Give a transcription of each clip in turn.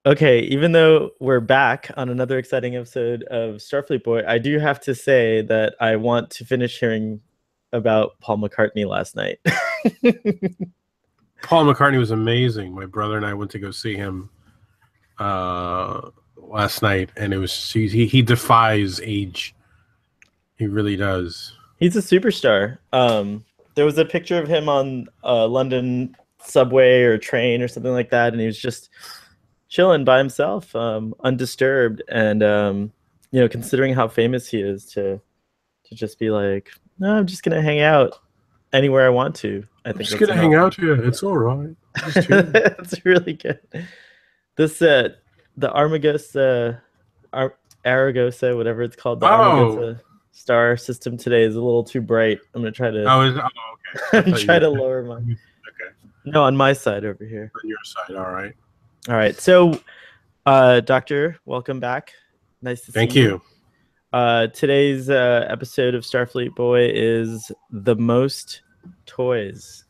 Okay, even though we're back on another exciting episode of Starfleet Boy, I do have to say that I want to finish hearing about Paul McCartney last night. Paul McCartney was amazing. My brother and I went to go see him last night, and it was he defies age. He really does. He's a superstar. There was a picture of him on London subway or train or something like that, and he was just chilling by himself, undisturbed, and considering how famous he is, to just be like, no, I'm just gonna hang out anywhere I want to. I I'm think just that's gonna an hang awesome. out here. It's all right. Just here. That's really good. This the Ar Aragosa, whatever it's called, the Oh, Armagosa star system today is a little too bright. I'm gonna try to okay. I thought you try were to lower my. okay No, on my side over here. on your side. All right. All right. So, Doctor, welcome back. Nice to see Thank you. you. Today's episode of Starfleet Boy is the most toys.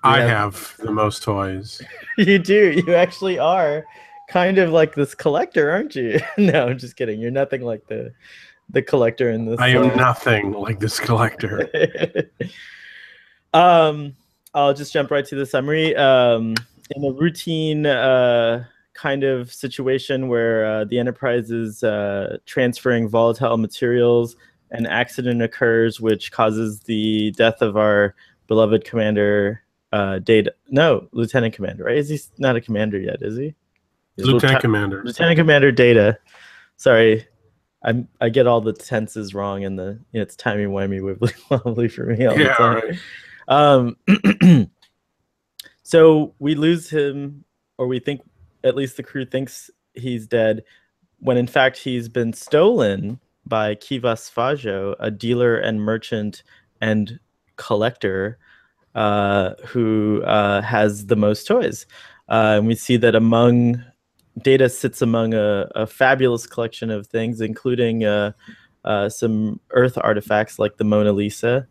We I have have the most toys. You do. You actually are kind of like this collector, aren't you? No, I'm just kidding. You're nothing like the collector in I this. am nothing like this collector. um, I'll just jump right to the summary. In a routine kind of situation where the Enterprise is transferring volatile materials, an accident occurs which causes the death of our beloved commander, Data. No, Lieutenant Commander, right? Is he not a commander yet? Is he? He's Lieutenant Commander. Lieutenant Commander Data. Sorry, I get all the tenses wrong, and it's timey wimey wibbly wobbly for me all the Yeah. time. Right. So we lose him, or we think, at least the crew thinks he's dead, when in fact he's been stolen by Kivas Fajo, a dealer and merchant and collector who has the most toys. And we see that Data sits among a fabulous collection of things, including some Earth artifacts like the Mona Lisa.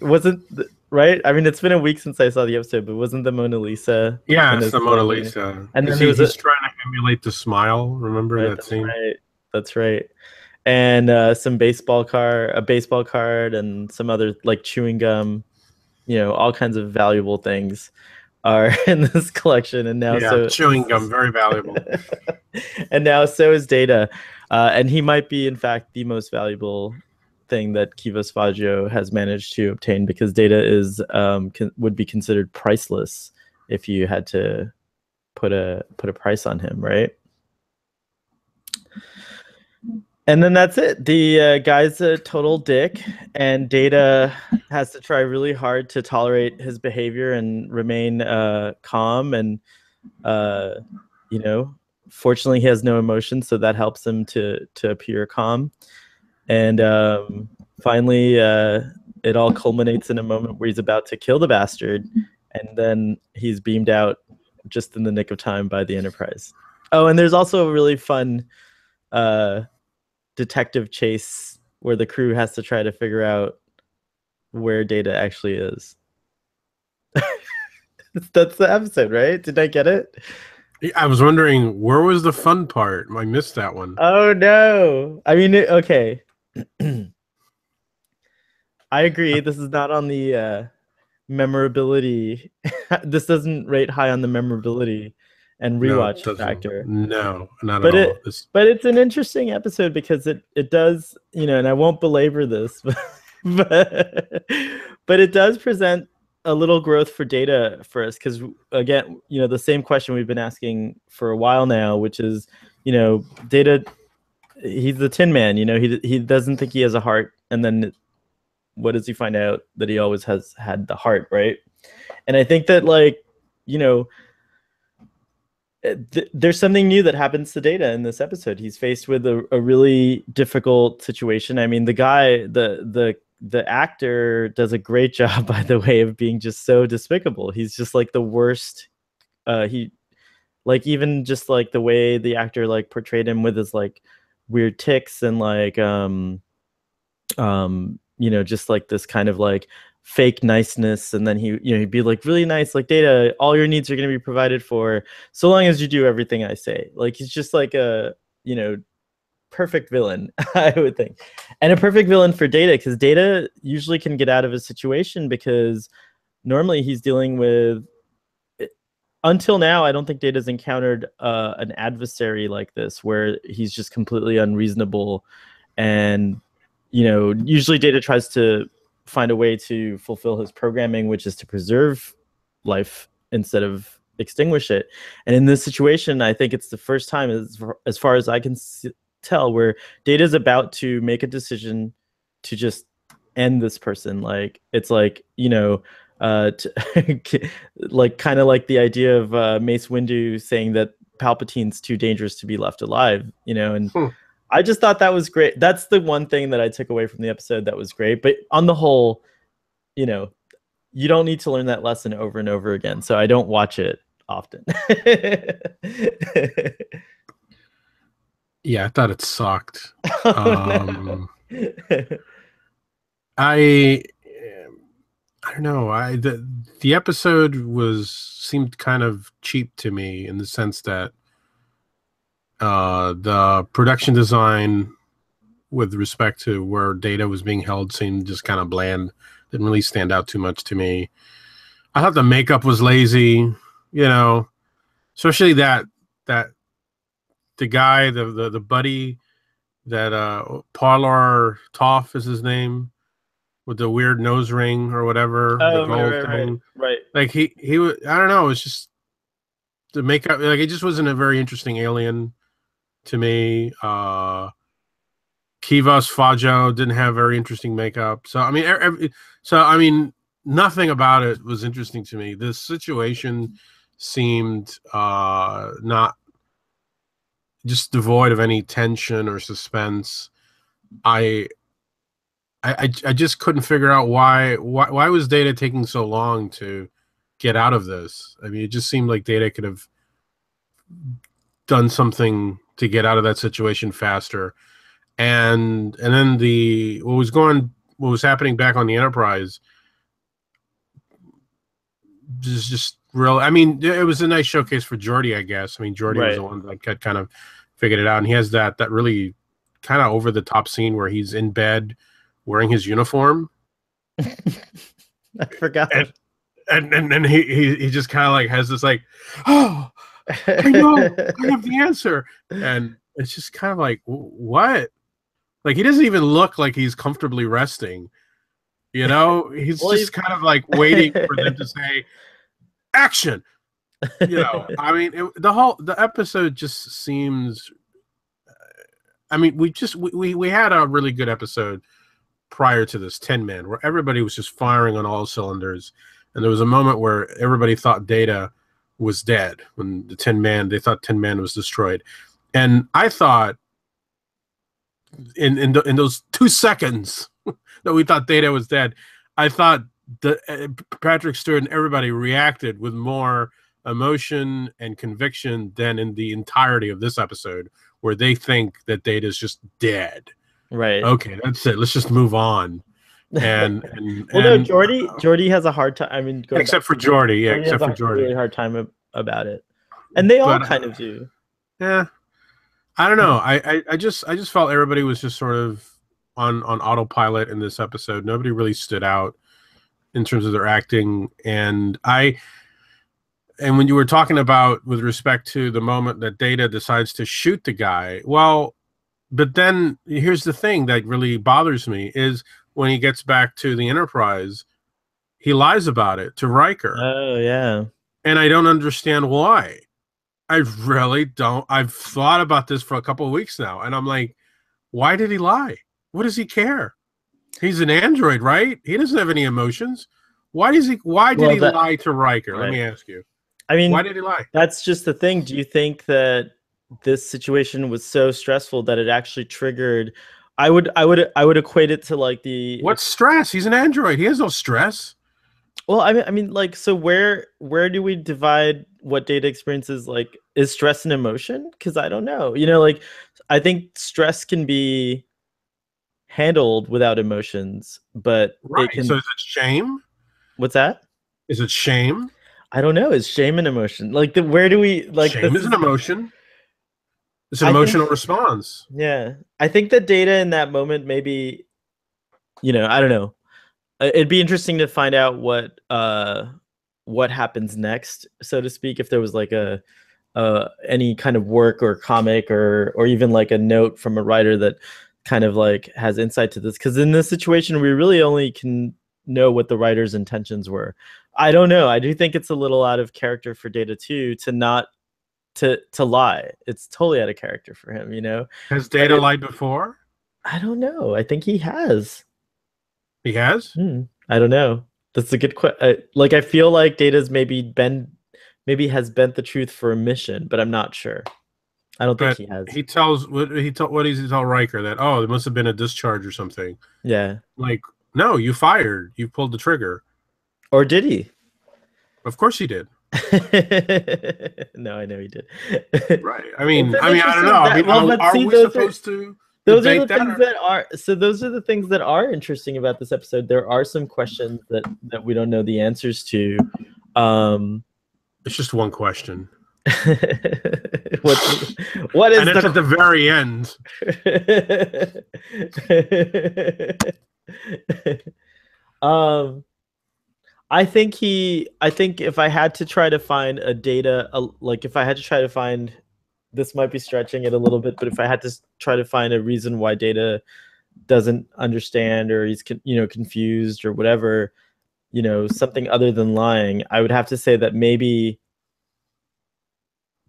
Wasn't right? I mean, it's been a week since I saw the episode, but wasn't the Mona Lisa Yeah, in it's his the Mona collection? Lisa. And then Because there was he's trying to emulate the smile. Remember right, that scene? right, that's right. And a baseball card, and some other like chewing gum, all kinds of valuable things are in this collection. And now Yeah, chewing gum, very valuable. and now so is Data, and he might be in fact the most valuable thing that Kivas Faggio has managed to obtain, because Data is would be considered priceless if you had to put a price on him, right? And then that's it. The guy's a total dick, and Data has to try really hard to tolerate his behavior and remain calm. And fortunately, he has no emotion, so that helps him to appear calm. And finally, it all culminates in a moment where he's about to kill the bastard, and then he's beamed out just in the nick of time by the Enterprise. Oh, and there's also a really fun detective chase where the crew has to try to figure out where Data actually is. That's the episode, right? Did I get it? I was wondering, where was the fun part? I missed that one. Oh no. I mean, okay. I agree. This is not on the memorability. This doesn't rate high on the memorability and No, rewatch it doesn't. factor. No, not at But all. but it's an interesting episode because it does, and I won't belabor this, but it does present a little growth for Data for us, because again, the same question we've been asking for a while now, which is, Data, he's the Tin Man, he doesn't think he has a heart, and then what does he find out? That he always has had the heart, right? And I think that, like, there's something new that happens to Data in this episode. He's faced with a really difficult situation. I mean, the actor does a great job, by the way, of being just so despicable. He's just like the worst. He like, even just like the way the actor like portrayed him with his like weird tics and like just like this kind of like fake niceness, and then he'd be like really nice, like, Data, all your needs are going to be provided for so long as you do everything I say. Like, he's just like a, you know, perfect villain, I would think. And a perfect villain for Data, because Data usually can get out of a situation because normally he's dealing with, until now, I don't think Data's encountered an adversary like this where he's just completely unreasonable. And, usually Data tries to find a way to fulfill his programming, which is to preserve life instead of extinguish it. And in this situation, I think it's the first time, as far as I can tell, where Data's about to make a decision to just end this person. Like, it's like, like, kind of like the idea of Mace Windu saying that Palpatine's too dangerous to be left alive, and Hmm. I just thought that was great. That's the one thing that I took away from the episode that was great. But on the whole, you know, you don't need to learn that lesson over and over again. So I don't watch it often. Yeah, I thought it sucked. Um, I I don't know. The episode seemed kind of cheap to me in the sense that the production design with respect to where Data was being held seemed just kind of bland. Didn't really stand out too much to me. I thought the makeup was lazy, you know, especially that the guy, the buddy that Parlar Toff is his name, with the weird nose ring or whatever, the Oh, right, gold right, right, thing. right. Like he was, I don't know, it's just the makeup, like it just wasn't a very interesting alien to me. Kivas Fajo didn't have very interesting makeup. So I mean, nothing about it was interesting to me. This situation seemed not, just devoid of any tension or suspense. I I just couldn't figure out why was Data taking so long to get out of this. I mean, it just seemed like Data could have done something to get out of that situation faster. And then what was happening back on the Enterprise just real. I mean, it was a nice showcase for Geordi, I guess. I mean, Geordi was Right. the one that kind of figured it out, and he has that really kind of over the top scene where he's in bed wearing his uniform, I forgot. and and he just kind of like has this like, oh, I know, I have the answer, and it's just kind of like, what? Like, he doesn't even look like he's comfortably resting. You know, he's Well, just kind of like waiting for them to say action. You know, I mean, the episode just seems. I mean, we had a really good episode prior to this 10 Man where everybody was just firing on all cylinders, and there was a moment where everybody thought Data was dead when they thought 10 Man was destroyed, and I thought in those 2 seconds that we thought Data was dead, I thought Patrick Stewart and everybody reacted with more emotion and conviction than in the entirety of this episode, where they think that Data is just dead. Right. Okay, that's it. Let's just move on. And Well, no, and Jordy has a hard time. I mean, going back, except for Jordy, yeah, Jordy has except for a really Jordy. hard time about it, and they all But kind of do. yeah, I don't know. I just felt everybody was just sort of on autopilot in this episode. Nobody really stood out in terms of their acting, and when you were talking about with respect to the moment that Data decides to shoot the guy, well, but then here's the thing that really bothers me is when he gets back to the Enterprise, he lies about it to Riker, Oh yeah. and I don't understand why. I really don't. I've thought about this for a couple of weeks now, and I'm like, why did he lie? What does he care? He's an android, right? He doesn't have any emotions. Why did Well, he that lie to Riker? Let right. me ask you. I Why mean, did he lie? that's just the thing. Do you think that this situation was so stressful that it actually triggered? I would equate it to like the What's stress? He's an android. He has no stress. well, I mean, like, so where do we divide what Data experiences? Like, is stress an emotion? Because I don't know. Like, I think stress can be handled without emotions, but it Right. So can. is it shame? What's that? Is it shame? I don't know. Is shame an emotion? Like the where do we like Shame this is an is emotion. It's an I think emotional response. yeah. I think that Data in that moment maybe, I don't know. It'd be interesting to find out what happens next, so to speak, if there was like a any kind of work or comic or even like a note from a writer that kind of like has insight to this, because in this situation we really only can know what the writer's intentions were. I don't know. I do think it's a little out of character for Data 2 to not to lie. It's totally out of character for him, Has but Data lied before? I don't know. I think he has. He has. I don't know. That's a good question. Like I feel like Data's maybe has bent the truth for a mission, but I'm not sure. I don't think But he has. he tells what does he tell Riker that there must have been a discharge or something. Yeah. Like, no, you fired. You pulled the trigger. Or did he? Of course he did. No, I know he did. Right. It's an I don't know. interesting that well, but Are see, we supposed to those are debate the that? things Or that are so those are the things that are interesting about this episode. There are some questions that we don't know the answers to. Um it's just one question, what's what and is it's at the the very end. um I think if I had to try to find a data, like if I had to try to find, this might be stretching it a little bit, but if I had to try to find a reason why Data doesn't understand or he's confused or whatever, something other than lying, I would have to say that maybe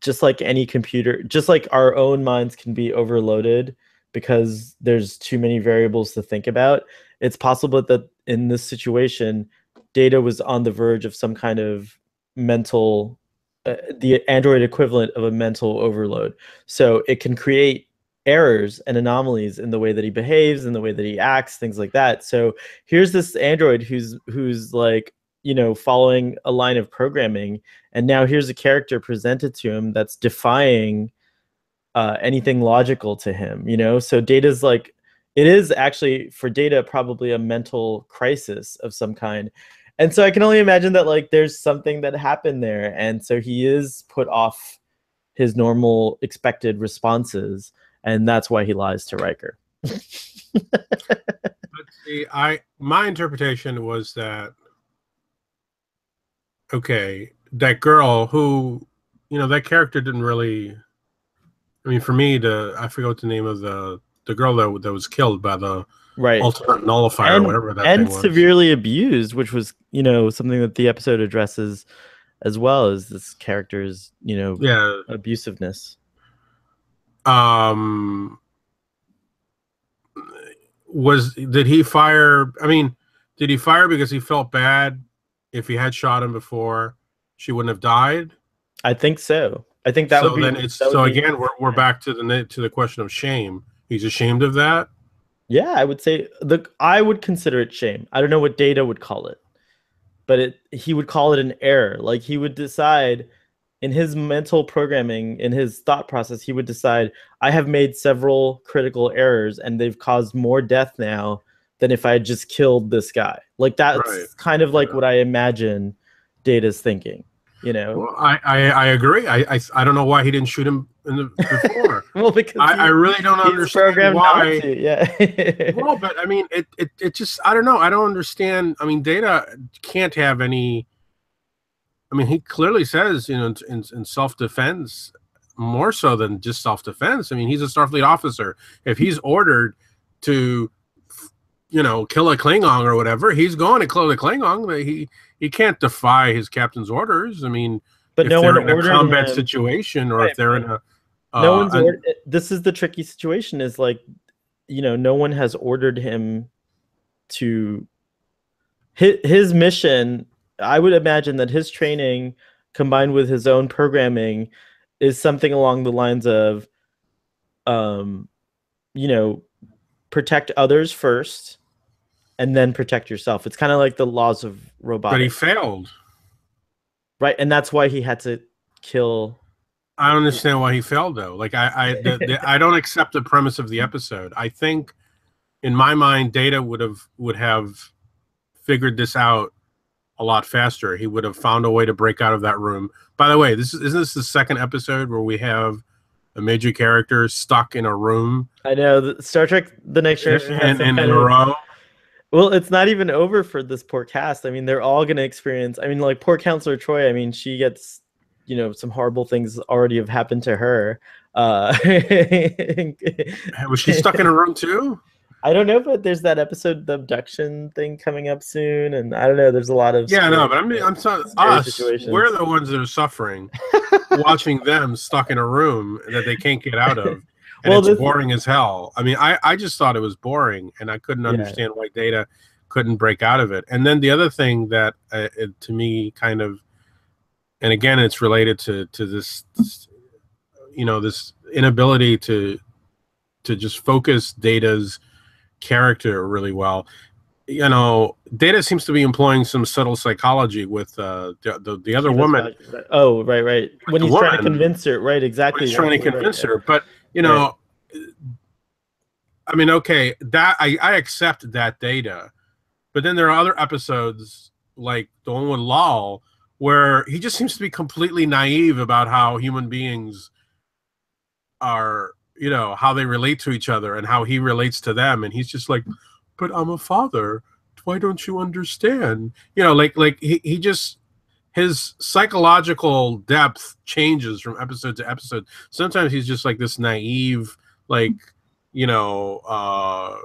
just like any computer, just like our own minds can be overloaded because there's too many variables to think about. It's possible that in this situation, Data was on the verge of some kind of mental, the Android equivalent of a mental overload. So it can create errors and anomalies in the way that he behaves, in the way that he acts, things like that. So here's this Android who's like, following a line of programming, and now here's a character presented to him that's defying anything logical to him. So Data's like, it is actually for Data probably a mental crisis of some kind, and so I can only imagine that like there's something that happened there, and so he is put off his normal expected responses, and that's why he lies to Riker. Let's see. My interpretation was that okay, that girl who, that character didn't really. I mean, for me, I forget what the name of the girl that was killed by the Right. ultimate nullifier, or and whatever that thing and was. severely abused, which was something that the episode addresses as well as this character's Yeah. abusiveness. Um. Did he fire? I mean, did he fire because he felt bad? If he had shot him before, she wouldn't have died. I think so. I think So then that would be again we're back to the question of shame. He's ashamed of that. yeah. I would say I would consider it shame. I don't know what Data would call it, but he would call it an error. Like he would decide in his mental programming, in his thought process, he would decide, I have made several critical errors and they've caused more death now than if I had just killed this guy. Like Right. that's kind of like Yeah. what I imagine Data's thinking, Well, I agree. I don't know why he didn't shoot him before. well, because I really don't he's understand programmed not why. to. Yeah. Well, but I mean, it just I don't know. I don't understand. I mean, Data can't have any. I mean, he clearly says, in self defense, more so than just self defense. I mean, he's a Starfleet officer. If he's ordered to, kill a Klingon or whatever, he's going to kill the Klingon. He can't defy his captain's orders. I mean, But if no one they're in a ordered combat him. situation or Right, if they're but in a, no one's and ordered. This is the tricky situation is like, no one has ordered him to his mission. I would imagine that his training combined with his own programming is something along the lines of um you know protect others first and then protect yourself. It's kind of like the laws of but he robotics, failed. right? And that's why he had to kill. I don't understand why he failed though. Like I don't accept the premise of the episode. I think in my mind, Data would have figured this out a lot faster. He would have found a way to break out of that room. By the way, isn't this the second episode where we have a major character stuck in a room I know Star Trek: The Next Generation has some in kind a of, row? well, it's not even over for this poor cast. I mean, they're all going to experience. I mean, like poor Counselor Troy. I mean, she gets, some horrible things already have happened to her. Uh, Was she stuck in a room too? I don't know, but there's that episode, the abduction thing coming up soon, and I don't know. There's a lot of Yeah, no, scary, but I'm sorry, scary us. We're situations. the ones that are suffering, watching them stuck in a room that they can't get out of, and Well, it's this, boring as hell. I mean, I just thought it was boring, and I couldn't yeah, understand why Data couldn't break out of it. And then the other thing that to me kind of, and again, it's related to this, this inability to just focus Data's character really well. Data seems to be employing some subtle psychology with the other Kiva's woman. Fudge. Oh, right, right. With When the he's trying to woman, convince her, right? when he's Exactly, trying to actually, right, convince her. But right. I mean, okay, that I accept that Data, but then there are other episodes like the one with Lal where he just seems to be completely naive about how human beings are, how they relate to each other and how he relates to them, and he's just like, but I'm a father, why don't you understand? Like he just, his psychological depth changes from episode to episode. Sometimes he's just like this naive, like, you know uh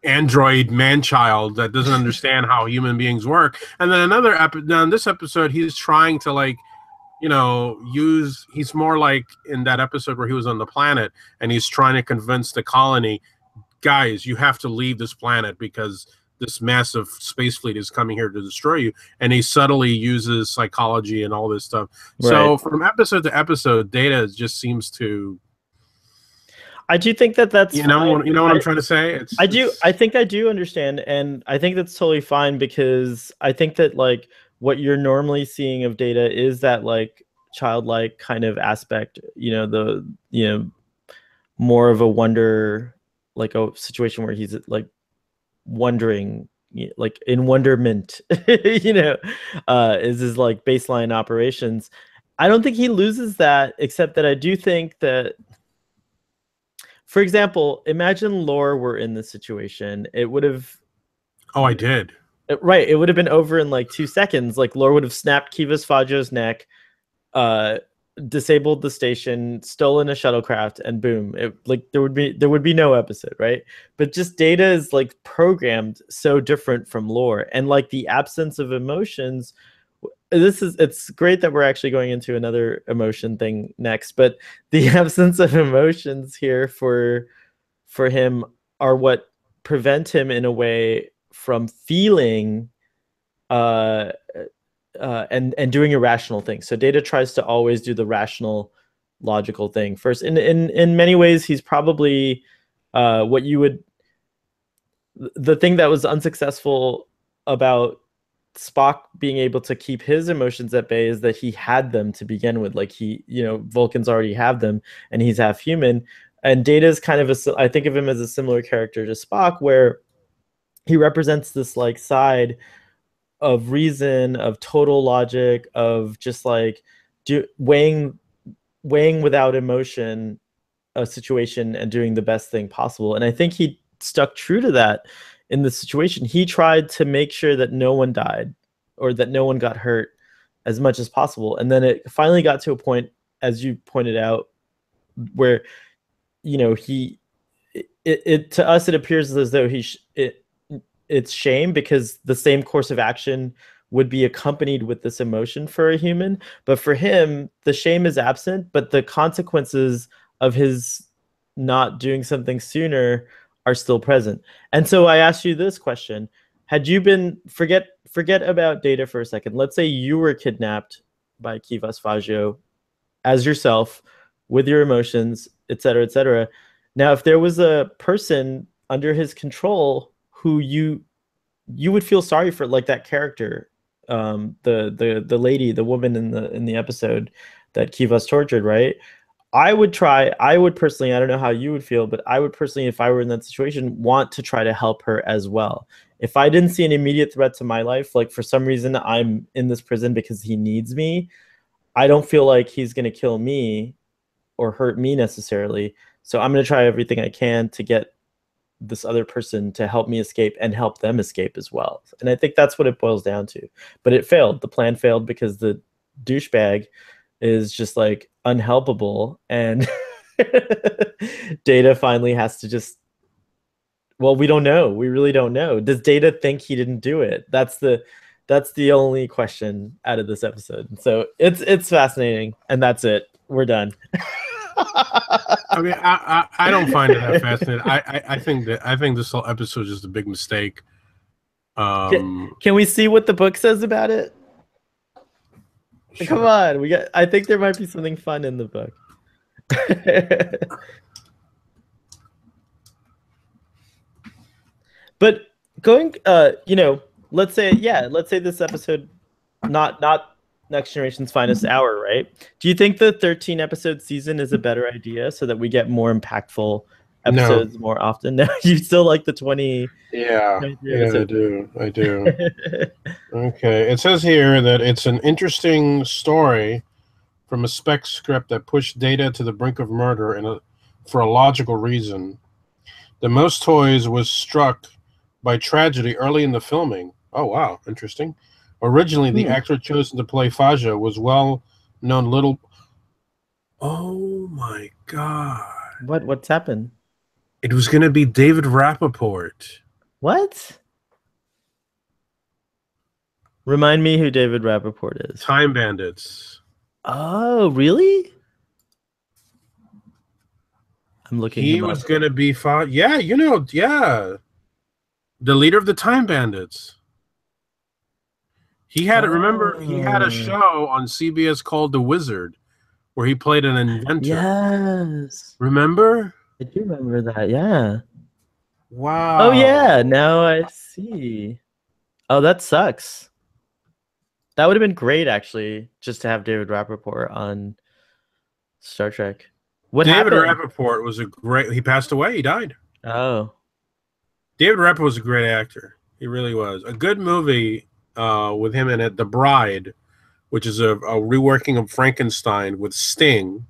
android man child that doesn't understand how human beings work. And then now in this episode he's trying to, like, use, he's more like in that episode where he was on the planet and he's trying to convince the colony, guys, you have to leave this planet because this massive space fleet is coming here to destroy you. And he subtly uses psychology and all this stuff. Right. So from episode to episode, Data just seems to, I do think that that's fine. you know what I'm trying to say? I do. It's I think I do understand, and I think that's totally fine because I think that like what you're normally seeing of Data is that like childlike kind of aspect. More of a wonder, like a situation where he's like wondering, like in wonderment. Is his like baseline operations. I don't think he loses that, except that I do think that, for example, imagine Lore were in this situation. It would have, oh, I did. right, it would have been over in like 2 seconds. Like Lore would have snapped Kivas Fajo's neck, uh, disabled the station, stolen a shuttlecraft, and boom, like there would be no episode, right? But just Data is like programmed so different from Lore, and like the absence of emotions. It's great that we're actually going into another emotion thing next, but the absence of emotions here for him are what prevent him in a way from feeling uh and doing irrational things. So Data tries to always do the rational, logical thing first. In many ways, he's probably what you would, the thing that was unsuccessful about Spock being able to keep his emotions at bay is that he had them to begin with. Like Vulcans already have them, and he's half human. And Data is kind of I think of him as a similar character to Spock, where he represents this like side of reason, of total logic, of just like weighing without emotion a situation and doing the best thing possible. And I think he stuck true to that in the situation. He tried to make sure that no one died or that no one got hurt as much as possible. And then it finally got to a point, as you pointed out, where he it to us it appears as though it's shame because the same course of action would be accompanied with this emotion for a human. But for him, the shame is absent, but the consequences of his not doing something sooner are still present. And so I asked you this question. Had you been, forget about Data for a second. Let's say you were kidnapped by Kivas Fajo as yourself with your emotions, et cetera, et cetera. Now, if there was a person under his control who you would feel sorry for, like that character, the lady, the woman in the episode that Kivas tortured, right? I would try, I would personally, I don't know how you would feel, but I would personally, if I were in that situation, want to try to help her as well. If I didn't see an immediate threat to my life, like for some reason I'm in this prison because he needs me, I don't feel like he's going to kill me or hurt me necessarily. So I'm going to try everything I can to get this other person to help me escape and help them escape as well. And I think that's what it boils down to. But it failed. The plan failed because the douchebag is just like unhelpable and Data finally has to just well, we don't know. We really don't know. Does Data think he didn't do it? That's the only question out of this episode. So it's fascinating, and that's it. We're done. I mean, I don't find it that fascinating. I think this whole episode is just a big mistake. can, can we see what the book says about it? Come Sure. on, we got. I think there might be something fun in the book. But going, let's say, yeah, let's say this episode, not Next Generation's finest hour, right? Do you think the 13 episode season is a better idea so that we get more impactful No. episodes more often? No, you still like the Yeah. 23 Yeah, I episodes. do. I do. Okay. It says here that it's an interesting story from a spec script that pushed Data to the brink of murder for a logical reason. The most toys was struck by tragedy early in the filming. Oh wow, interesting. Originally, the Hmm. actor chosen to play Faja was well-known little. Oh my god! What's happened? It was going to be David Rappaport. What? Remind me who David Rappaport is. Time Bandits. Oh, really? I'm looking He him up. was going to be Yeah, yeah, the leader of the Time Bandits. He had remember he had a Oh, show on CBS called The Wizard where he played an inventor. yes. Remember? I do remember that. Yeah. Oh yeah, Wow. now I see. Oh, that sucks. That would have been great actually, just to have David Rappaport on Star Trek. What David happened? Rappaport was a great. He passed away. He died. Oh. David Rappaport was a great actor. He really was. A good movie with him in it, The Bride, which is a reworking of Frankenstein with Sting,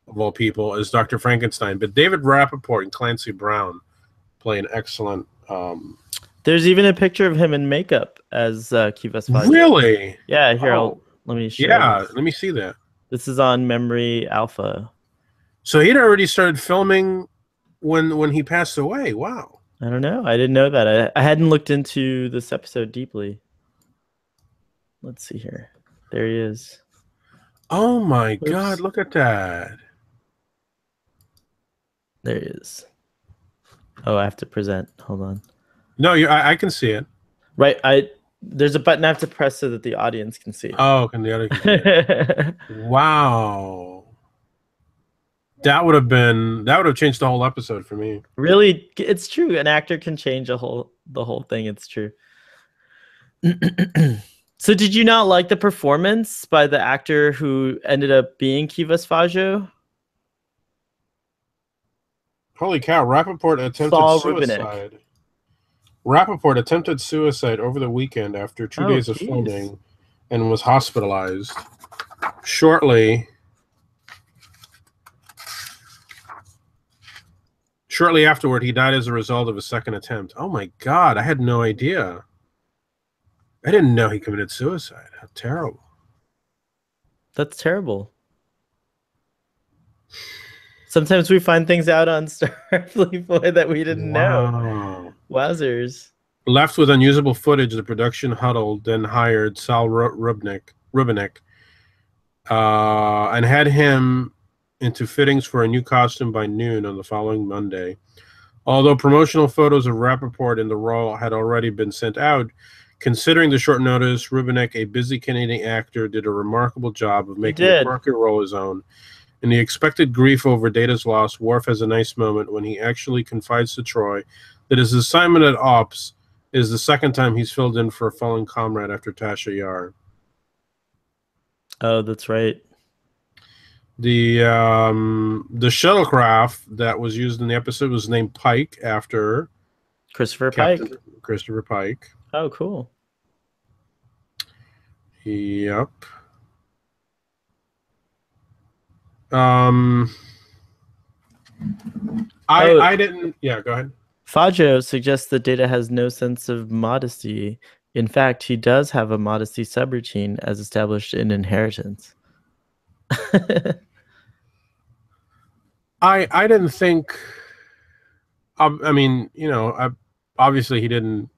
of all people, as Dr. Frankenstein. But David Rappaport and Clancy Brown play an excellent. There's even a picture of him in makeup as Kivas Fajo. Really? Yeah, here Oh, let me share yeah. this. Let me see that. This is on Memory Alpha. So he'd already started filming when he passed away. Wow. I don't know. I didn't know that. I hadn't looked into this episode deeply. Let's see here. There he is. Oh my God! Oops. Look at that. There he is. Oh, I have to present. Hold on. No, I can see it. Right. There's a button I have to press so that the audience can see Oh, can the other can see it? it. Wow. That would have changed the whole episode for me. Really, it's true. An actor can change the whole thing. It's true. So did you not like the performance by the actor who ended up being Kivas Fajo? Holy cow! Rappaport attempted Saul Rubinek. suicide. Rappaport attempted suicide over the weekend after 2 days of Geez. filming and was hospitalized. Shortly afterward, he died as a result of a second attempt. Oh my God, I had no idea. I didn't know he committed suicide. How terrible. That's terrible. Sometimes we find things out on Starfleet Boy that we didn't know. Wow. Wowzers. Left with unusable footage, the production huddled, then hired Sal Rubinek, and had him into fittings for a new costume by noon on the following Monday. Although promotional photos of Rappaport in the role had already been sent out, considering the short notice, Rubinek, a busy Canadian actor, did a remarkable job of He making the did. quirky role his own. In the expected grief over Data's loss, Worf has a nice moment when he actually confides to Troy that his assignment at Ops is the second time he's filled in for a fallen comrade after Tasha Yar. Oh, that's right. The shuttlecraft that was used in the episode was named Pike after Christopher Captain Pike. Christopher Pike. Oh, cool. Yep. Um, Oh, I didn't. Yeah, go ahead. Fajo suggests that Data has no sense of modesty. In fact, he does have a modesty subroutine as established in Inheritance. I didn't think. I mean, obviously he didn't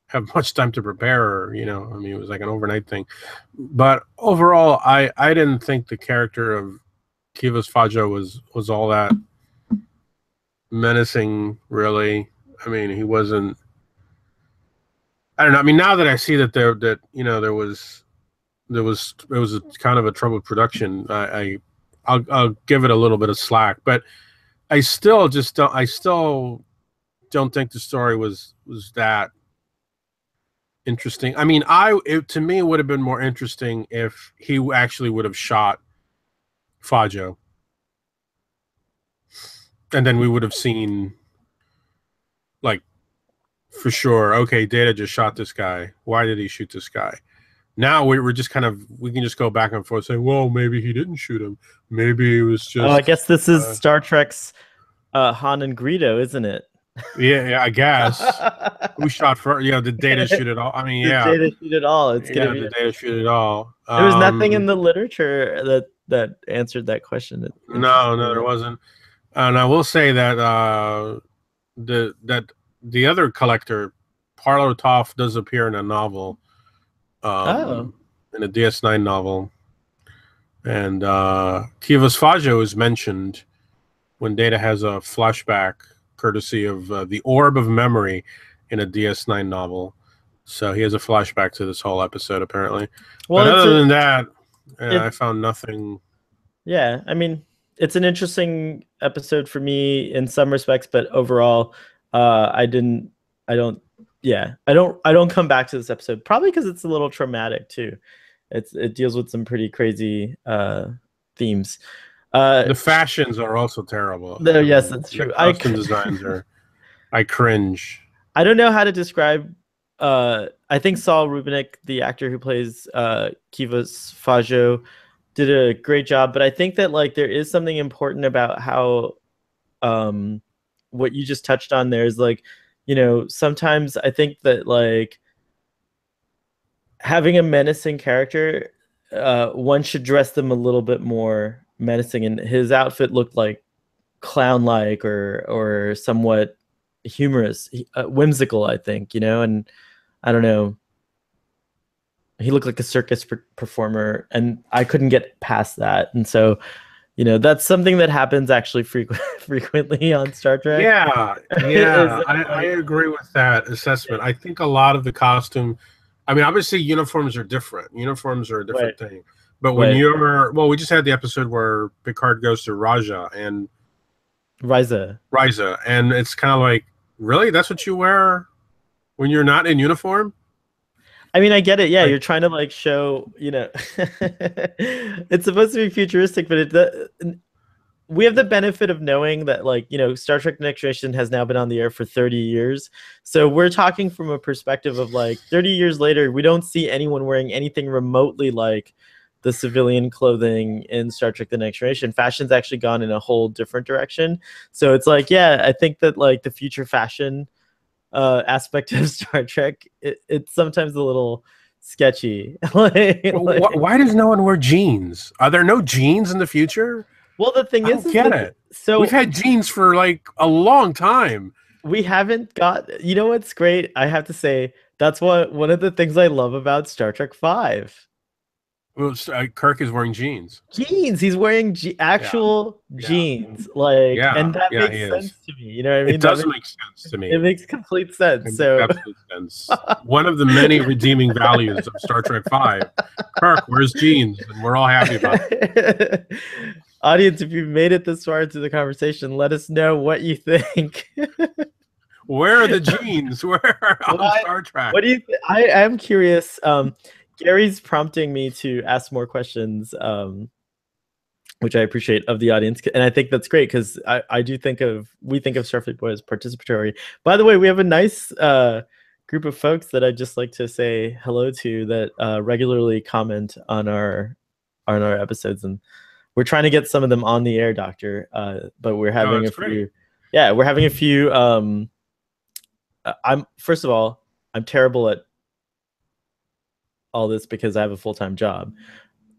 have much time to prepare. I mean, it was like an overnight thing. But overall, I didn't think the character of Kivas Fajo was all that menacing. Really, I mean, he wasn't. I don't know. I mean, now that I see that there was it was a kind of a troubled production. I'll give it a little bit of slack, but I still don't think the story was that interesting. I mean, to me it would have been more interesting if he actually would have shot Fajo, and then we would have seen, like, for sure. Okay, Data just shot this guy. Why did he shoot this guy? Now we're just kind of we can just go back and forth, say, well, maybe he didn't shoot him. Maybe it was Oh, I just. guess this is Star Trek's Han and Greedo, isn't it? Yeah, I guess. Who shot first? Did Data shoot it all? I mean, The yeah, Data shoot it all. It's gonna yeah, be the Data shoot it all. there was nothing in the literature that answered that question. No, no, there Interestingly. wasn't. And I will say that the other collector, Parlo Toff, does appear in a novel, Oh. in a DS9 novel, and Kivas Fajo is mentioned when Data has a flashback, courtesy of the Orb of Memory, in a DS9 novel. So he has a flashback to this whole episode, apparently. Well, But it's other a than that, I it found nothing. yeah, I mean, it's an interesting episode for me in some respects, but overall, I didn't I don't yeah, I don't come back to this episode probably because it's a little traumatic too. It deals with some pretty crazy themes. Uh The fashions are also terrible. no, I yes, mean, that's the true. costume designs are. I cringe. I don't know how to describe. I think Saul Rubinek, the actor who plays Kivas Fajo, did a great job. But I think that like there is something important about how um, what you just touched on there is like, sometimes I think that like having a menacing character, one should dress them a little bit more menacing. And his outfit looked like clown-like or somewhat humorous, whimsical, I think, and I don't know. He looked like a circus performer, and I couldn't get past that. And so, that's something that happens actually frequently on Star Trek. Yeah, Is yeah, that, I like, agree with that assessment. I think a lot of the costume, I mean, obviously uniforms are different. Uniforms are a right, different thing. But when right, well, we just had the episode where Picard goes to Raja and Riza. Riza, and it's kind of like, really, that's what you wear when you're not in uniform? I mean, I get it. Yeah, Like, you're trying to like show, it's supposed to be futuristic, but we have the benefit of knowing that like Star Trek: The Next Generation has now been on the air for 30 years, so we're talking from a perspective of like 30 years later we don't see anyone wearing anything remotely like the civilian clothing in Star Trek: The Next Generation. Fashion's actually gone in a whole different direction, so it's like, yeah, I think that like the future fashion aspect of Star Trek, it's sometimes a little sketchy. why does no one wear jeans? Are there no jeans in the future? Well, the thing I don't is get that it. We've so had jeans for like a long time. we haven't got, what's great, I have to say, that's what one of the things I love about Star Trek 5. Well, Kirk is wearing jeans. Jeans. He's wearing Yeah, actual yeah, jeans. Like, and yeah, that yeah. He makes is. sense to me. You know what I It mean? That does makes make sense to it me. makes complete It sense. makes So absolute sense. One of the many redeeming values of Star Trek Five. Kirk wears jeans, and we're all happy about it. audience, if you've made it this far into the conversation, let us know what you think. Where are the jeans? Where on Why? Star Trek? What do you I am curious. Gary's prompting me to ask more questions. which I appreciate of the audience. And I think that's great because I do think of we think of Starfleet Boy as participatory. By the way, we have a nice group of folks that I'd just like to say hello to that regularly comment on our episodes, and we're trying to get some of them on the air, Doctor. But we're Oh, having that's a great. few. Yeah, we're having a few. I'm first of all, I'm terrible at all this because I have a full time job,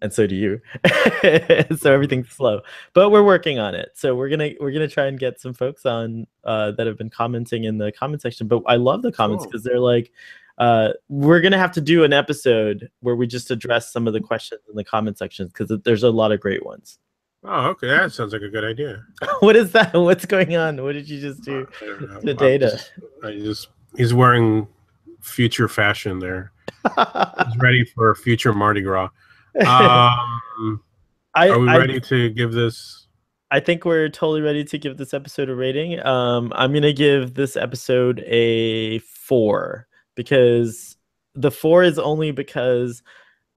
and so do you. So Mhm. everything's slow, but we're working on it. So we're gonna try and get some folks on that have been commenting in the comment section. But I love the comments Cool. because they're like, we're gonna have to do an episode where we just address some of the questions in the comment sections because there's a lot of great ones. Oh, okay. That sounds like a good idea. What is that? What's going on? What did you just do I don't know. to Data? He's wearing future fashion there. He's ready for future Mardi Gras. Um, are I we I ready to give this? I think we're totally ready to give this episode a rating. I'm gonna give this episode a 4 because the 4 is only because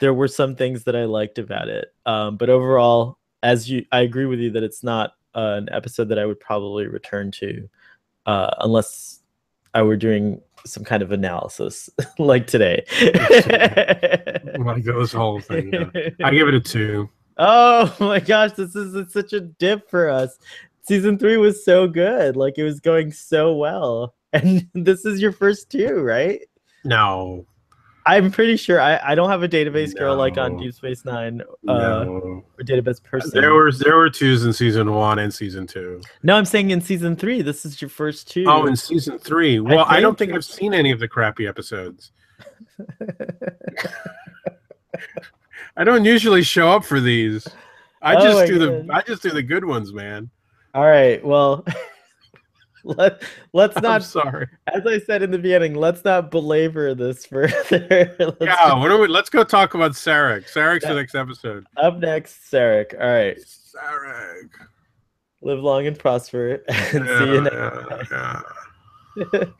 there were some things that I liked about it. But overall, I agree with you that it's not an episode that I would probably return to unless I were doing some kind of analysis like today. Like this whole thing. Yeah. I give it a 2. Oh my gosh, this is it's such a dip for us. Season 3 was so good. Like it was going so well. And this is your first two, right? No, I'm pretty sure I don't have a database girl like on no, Deep Space Nine no. or database There person. were there were twos in season 1 and season 2. No, I'm saying in season 3, this is your first Oh, two. in season 3. I Well, I don't think. think I've seen any of the crappy episodes. I don't usually show up for these. Oh my god. I just do the good ones, man. All right. Well, let let's I'm not, sorry. as I said in the beginning, let's not belabor this further. Let's Yeah, just what are we? Let's go talk about Sarek. Sarek's the yeah. next episode. Up next, Sarek. All right. Sarek. Live long and prosper and see you Yeah, next yeah, yeah. time.